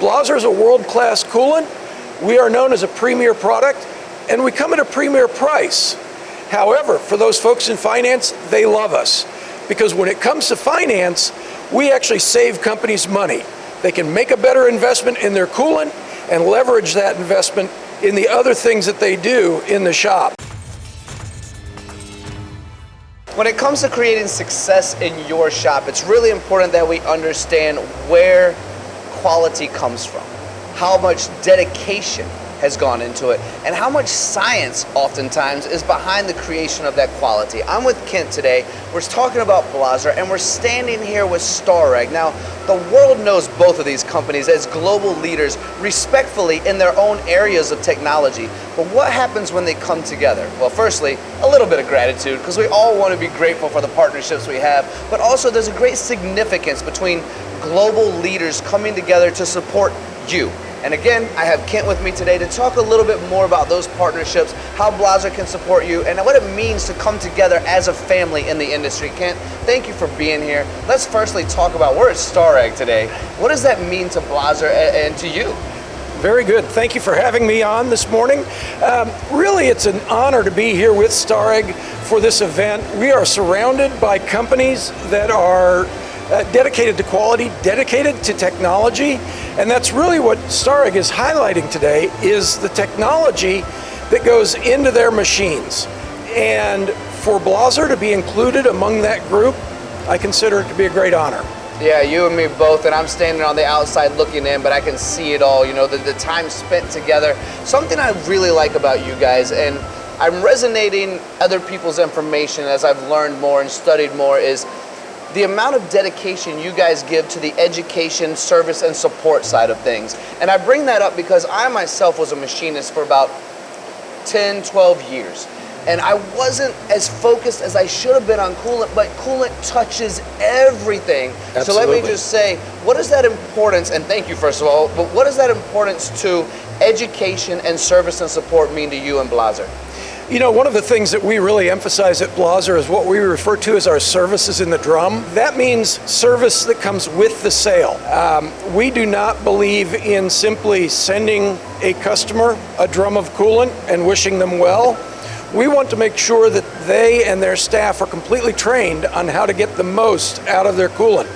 Blaser is a world-class coolant. We are known as a premier product, and we come at a premier price. However, for those folks in finance, they love us, because when it comes to finance, we actually save companies money. They can make a better investment in their coolant and leverage that investment in the other things that they do in the shop. When it comes to creating success in your shop, it's really important that we understand where quality comes from, how much dedication has gone into it, and how much science oftentimes is behind the creation of that quality. I'm with Kent today. We're talking about Blaser, and we're standing here with Starrag. Now, the world knows both of these companies as global leaders, respectfully in their own areas of technology. But what happens when they come together? Well, firstly, a little bit of gratitude, because we all want to be grateful for the partnerships we have, but also there's a great significance between global leaders coming together to support you. And again, I have Kent with me today to talk a little bit more about those partnerships, how Blaser can support you, and what it means to come together as a family in the industry. Kent, thank you for being here. Let's firstly talk about, we're at Starrag today. What does that mean to Blaser and to you? Very good. Thank you for having me on this morning. Really, it's an honor to be here with Starrag for this event. We are surrounded by companies that are dedicated to quality, dedicated to technology, and that's really what Starrag is highlighting today, is the technology that goes into their machines. And for Blaser to be included among that group, I consider it to be a great honor. Yeah, you and me both, and I'm standing on the outside looking in, but I can see it all, you know, the time spent together. Something I really like about you guys, and I'm resonating other people's information as I've learned more and studied more, is the amount of dedication you guys give to the education, service, and support side of things. And I bring that up because I myself was a machinist for about 10, 12 years. And I wasn't as focused as I should have been on coolant, but coolant touches everything. Absolutely. So let me just say, what is that importance, and thank you first of all, but what does that importance to education and service and support mean to you and Blaser? You know, one of the things that we really emphasize at Blaser is what we refer to as our services in the drum. That means service that comes with the sale. We do not believe in simply sending a customer a drum of coolant and wishing them well. We want to make sure that they and their staff are completely trained on how to get the most out of their coolant.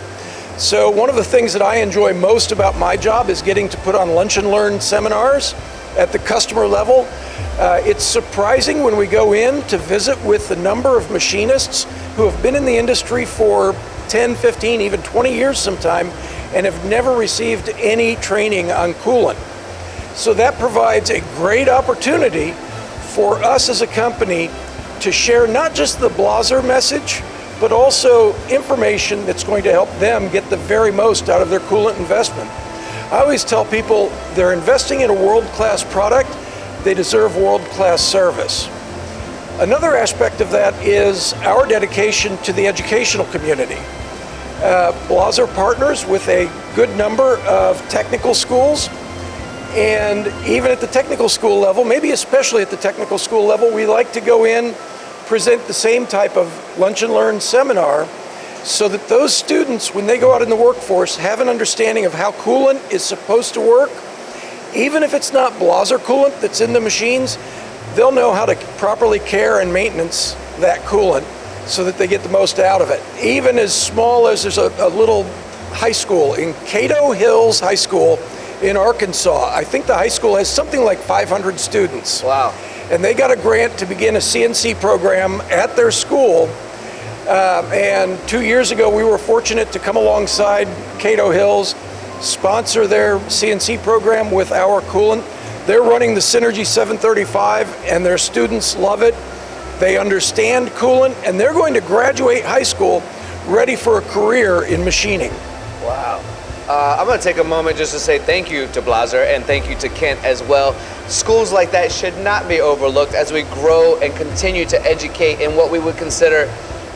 So one of the things that I enjoy most about my job is getting to put on lunch and learn seminars at the customer level. It's surprising when we go in to visit with the number of machinists who have been in the industry for 10, 15, even 20 years sometime, and have never received any training on coolant. So that provides a great opportunity for us as a company to share not just the Blaser message, but also information that's going to help them get the very most out of their coolant investment. I always tell people they're investing in a world-class product, they deserve world-class service. Another aspect of that is our dedication to the educational community. Blaser partners with a good number of technical schools, and even at the technical school level, maybe especially at the technical school level, we like to go in, present the same type of lunch and learn seminar, so that those students, when they go out in the workforce, have an understanding of how coolant is supposed to work. Even if it's not Blaser coolant that's in the machines, they'll know how to properly care and maintenance that coolant so that they get the most out of it. Even as small as there's a little high school in Cato Hills High School in Arkansas. I think the high school has something like 500 students. Wow. And they got a grant to begin a CNC program at their school. And 2 years ago, we were fortunate to come alongside Cato Hills, sponsor their CNC program with our coolant. They're running the Synergy 735, and their students love it. They understand coolant, and they're going to graduate high school ready for a career in machining. Wow. I'm going to take a moment just to say thank you to Blaser and thank you to Kent as well. Schools like that should not be overlooked as we grow and continue to educate in what we would consider,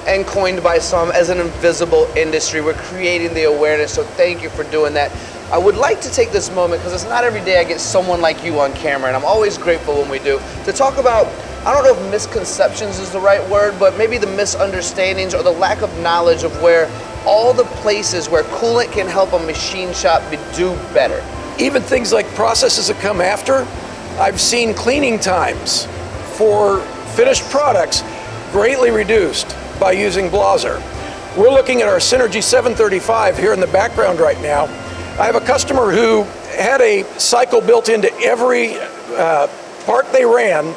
and coined by some, as an invisible industry. We're creating the awareness, so thank you for doing that. I would like to take this moment, because it's not every day I get someone like you on camera, and I'm always grateful when we do, to talk about, I don't know if misconceptions is the right word, but maybe the misunderstandings or the lack of knowledge of where all the places where coolant can help a machine shop do better. Even things like processes that come after, I've seen cleaning times for finished products greatly reduced by using Blaser. We're looking at our Synergy 735 here in the background right now. I have a customer who had a cycle built into every part they ran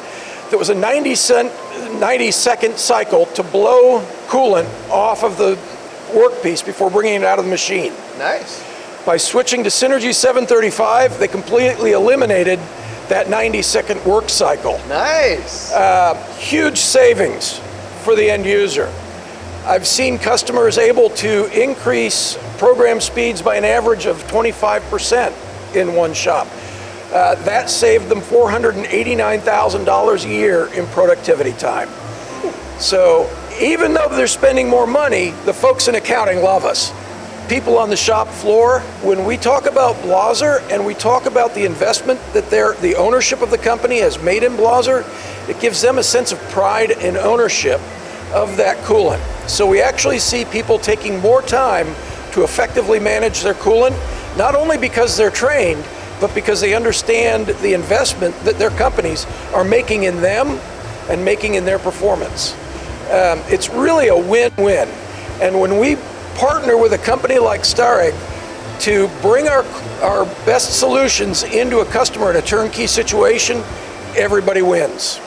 that was a 90-second cycle to blow coolant off of the workpiece before bringing it out of the machine. Nice. By switching to Synergy 735, they completely eliminated that 90-second work cycle. Nice. Huge savings for the end user. I've seen customers able to increase program speeds by an average of 25% in one shop. That saved them $489,000 a year in productivity time. So even though they're spending more money, the folks in accounting love us. People on the shop floor, when we talk about Blaser and we talk about the investment that the ownership of the company has made in Blaser, it gives them a sense of pride and ownership of that coolant. So we actually see people taking more time to effectively manage their coolant, not only because they're trained, but because they understand the investment that their companies are making in them and making in their performance. It's really a win-win. And when we partner with a company like Starrag to bring our best solutions into a customer in a turnkey situation, everybody wins.